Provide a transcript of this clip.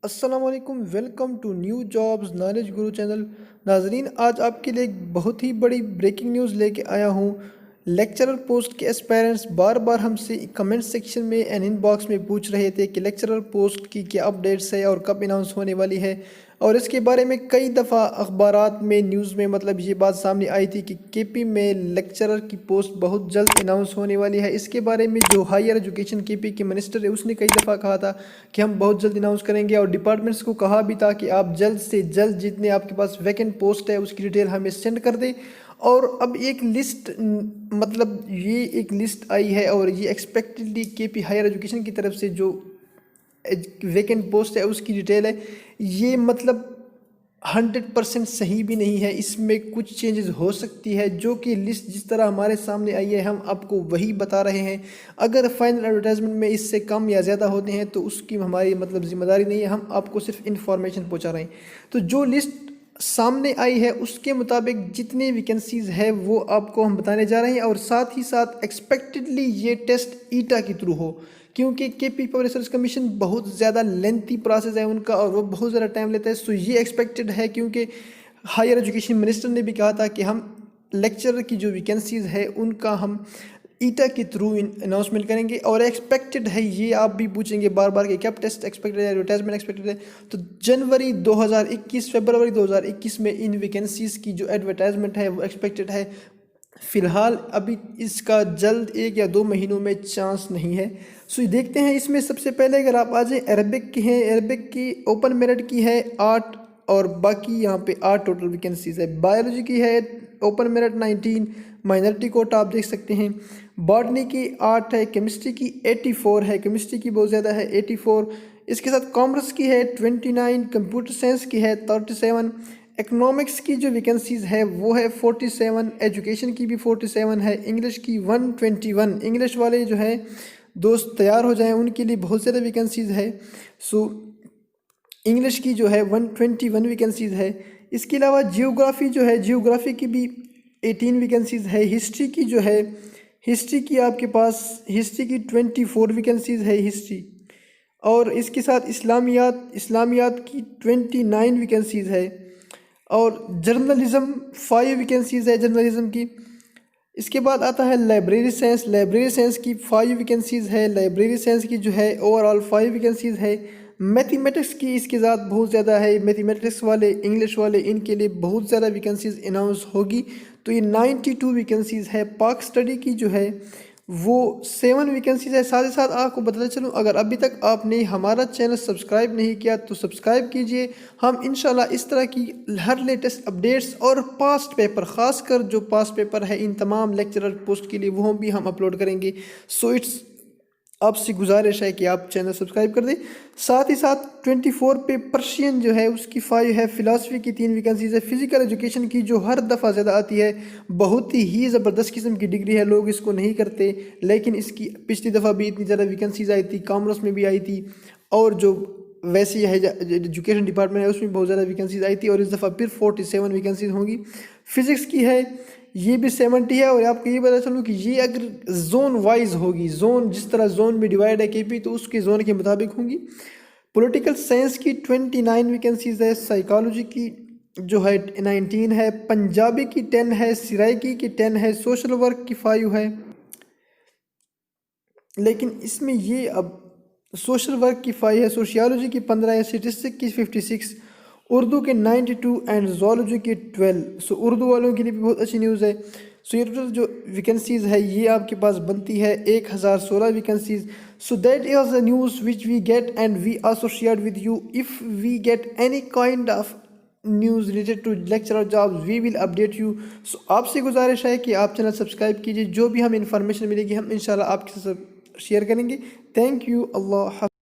السلام علیکم، welcome to new jobs knowledge guru channel. ناظرین، آج آپ کے لیے ایک بہت ہی بڑی بریکنگ نیوز لے کے آیا ہوں۔ لیکچرر پوسٹ کے اسپیرنٹس بار بار ہم سے کمنٹ سیکشن میں اینڈ ان باکس میں پوچھ رہے تھے کہ لیکچرر پوسٹ کی کیا اپڈیٹس ہے اور کب اناؤنس ہونے والی ہے، اور اس کے بارے میں کئی دفعہ اخبارات میں نیوز میں یہ بات سامنے آئی تھی کہ کے پی میں لیکچرر کی پوسٹ بہت جلد اناؤنس ہونے والی ہے۔ اس کے بارے میں جو ہائر ایجوکیشن کے پی کے منسٹر ہے اس نے کئی دفعہ کہا تھا کہ ہم بہت جلد اناؤنس کریں گے، اور ڈپارٹمنٹس کو کہا بھی تھا کہ آپ جلد سے جلد جتنے آپ کے پاس ویکنٹ پوسٹ ہے اس کی ڈیٹیل ہمیں سینڈ کر دیں۔ اور اب ایک لسٹ یہ ایک لسٹ آئی ہے، اور یہ ایکسپیکٹڈلی کے پی ہائر ایجوکیشن کی طرف سے جو ویکنٹ پوسٹ ہے اس کی ڈیٹیل ہے۔ یہ 100% صحیح بھی نہیں ہے، اس میں کچھ چینجز ہو سکتی ہے، جو کہ لسٹ جس طرح ہمارے سامنے آئی ہے ہم آپ کو وہی بتا رہے ہیں۔ اگر فائنل ایڈورٹائزمنٹ میں اس سے کم یا زیادہ ہوتے ہیں تو اس کی ہماری ذمہ داری نہیں ہے، ہم آپ کو صرف انفارمیشن پہنچا رہے ہیں۔ تو جو لسٹ سامنے آئی ہے اس کے مطابق جتنے ویکنسیز ہے وہ آپ کو ہم بتانے جا رہے ہیں، اور ساتھ ہی ساتھ ایکسپیکٹڈلی یہ ٹیسٹ ایٹا کے تھرو ہو، کیونکہ کے پی پبلک سروس کمیشن بہت زیادہ لینتھی پروسیس ہے ان کا، اور وہ بہت زیادہ ٹائم لیتا ہے۔ سو یہ ایکسپیکٹڈ ہے، کیونکہ ہائر ایجوکیشن منسٹر نے بھی کہا تھا کہ ہم لیکچرر کی جو ویکنسیز ہے ان کا ہم ایٹا کے تھرو اناؤنسمنٹ کریں گے، اور ایکسپیکٹڈ ہے، یہ آپ بھی پوچھیں گے بار بار کہ کب ٹیسٹ ایکسپیکٹڈ ہے، ایڈورٹائزمنٹ ایکسپیکٹڈ ہے، تو جنوری 2021 فیبروری 2021 میں ان ویکنسیز کی جو ایڈورٹائزمنٹ ہے وہ ایکسپیکٹڈ ہے۔ فی الحال ابھی اس کا جلد 1 یا 2 مہینوں میں چانس نہیں ہے۔ سو دیکھتے ہیں اس میں سب سے پہلے اگر آپ آ جائیں عربک کی ہیں، عربک کی اوپن میرٹ کی ہے 8، اور باقی یہاں پہ 8 ٹوٹل ویکنسیز ہے۔ بایولوجی کی ہے اوپن میرٹ 19، مائنرٹی کوٹا آپ دیکھ سکتے ہیں۔ باٹنی کی 8 ہے، کیمسٹری کی 84 ہے، کیمسٹری کی بہت زیادہ ہے 84۔ اس کے ساتھ کامرس کی ہے 29، کمپیوٹر سائنس کی ہے 37، اکنامکس کی جو ویکنسیز ہے وہ ہے 47، ایجوکیشن کی بھی 47 ہے، انگلش کی 121۔ انگلش والے جو ہیں دوست تیار ہو جائیں، ان کے لیے بہت زیادہ ویکنسیز ہے۔ سو انگلش کی جو ہے 121 ویکنسیز ہے۔ اس کے علاوہ جیوگرافی جو ہے، جیوگرافی کی بھی 18 ویکنسیز ہے۔ ہسٹری کی جو ہے، ہسٹری کی آپ کے پاس ہسٹری کی 24 ویکنسیز ہے ہسٹری، اور اس کے ساتھ اسلامیات کی 29 ویکنسیز ہے، اور جرنلزم 5 ویکنسیز ہے جرنلزم کی۔ اس کے بعد آتا ہے لائبریری سائنس، لائبریری سائنس کی 5 ویکنسیز ہے، لائبریری سائنس کی جو ہے اوور آل 5 ویکنسیز ہے۔ میتھمیٹکس کی اس کے ساتھ بہت زیادہ ہے، میتھمیٹکس والے، انگلش والے، ان کے لیے بہت زیادہ ویکنسیز اناؤنس ہوگی، تو یہ 92 ویکنسیز ہے۔ پاک سٹڈی کی جو ہے وہ 7 ویکنسیز ہے۔ ساتھ ہی ساتھ آپ کو بتاتا چلوں، اگر ابھی تک آپ نے ہمارا چینل سبسکرائب نہیں کیا تو سبسکرائب کیجئے۔ ہم انشاءاللہ اس طرح کی ہر لیٹسٹ اپڈیٹس اور پاسٹ پیپر، خاص کر جو پاسٹ پیپر ہے ان تمام لیکچرر پوسٹ کے لیے، وہ بھی ہم اپلوڈ کریں گے۔ سو آپ سے گزارش ہے کہ آپ چینل سبسکرائب کر دیں۔ ساتھ ہی ساتھ 24 پہ پرشین جو ہے اس کی 5 ہے، فلاسفی کی 3 ویکنسیز ہے، فزیکل ایجوکیشن کی جو ہر دفعہ زیادہ آتی ہے، بہت ہی زبردست قسم کی ڈگری ہے، لوگ اس کو نہیں کرتے، لیکن اس کی پچھلی دفعہ بھی اتنی زیادہ ویکنسیز آئی تھی، کامرس میں بھی آئی تھی، اور جو ویسی ہے ایجوکیشن ڈپارٹمنٹ ہے اس میں بہت زیادہ ویکنسیز آئی تھی، اور اس دفعہ پھر 47 ویکنسیز ہوں گی۔ فزکس کی ہے یہ بھی 70 ہے، اور آپ کو یہ بتا چلوں کہ یہ اگر زون وائز ہوگی، زون جس طرح زون میں ڈیوائڈ ہے کے پی، تو اس کے زون کے مطابق ہوں گی۔ پولیٹیکل سائنس کی 29 ویکنسیز ہے، سائیکالوجی کی جو ہے 19 ہے، پنجابی کی 10 ہے، سرائکی کی 10 ہے، سوشل ورک کی 5 ہے۔ لیکن اس میں یہ اب سوشل ورک کی 5 ہے، سوشیالوجی کی 15 ہے، اسٹیٹسٹک کی 56، اردو کے 92 اینڈ زولوجی کی 12۔ سو اردو والوں کے لیے بھی بہت اچھی نیوز ہے۔ سو یہ ٹوٹل جو ویکنسیز ہے یہ آپ کے پاس بنتی ہے 1016 vacancies. So that is the news which we get and we also shared with you. If we get any kind of news related to lecturer jobs we will update you. سو آپ سے گزارش ہے کہ آپ چینل سبسکرائب کیجئے، جو بھی ہم انفارمیشن ملے گی ہم انشاءاللہ آپ کے ساتھ شیئر کریں گے۔ تھینک یو، اللہ حافظ۔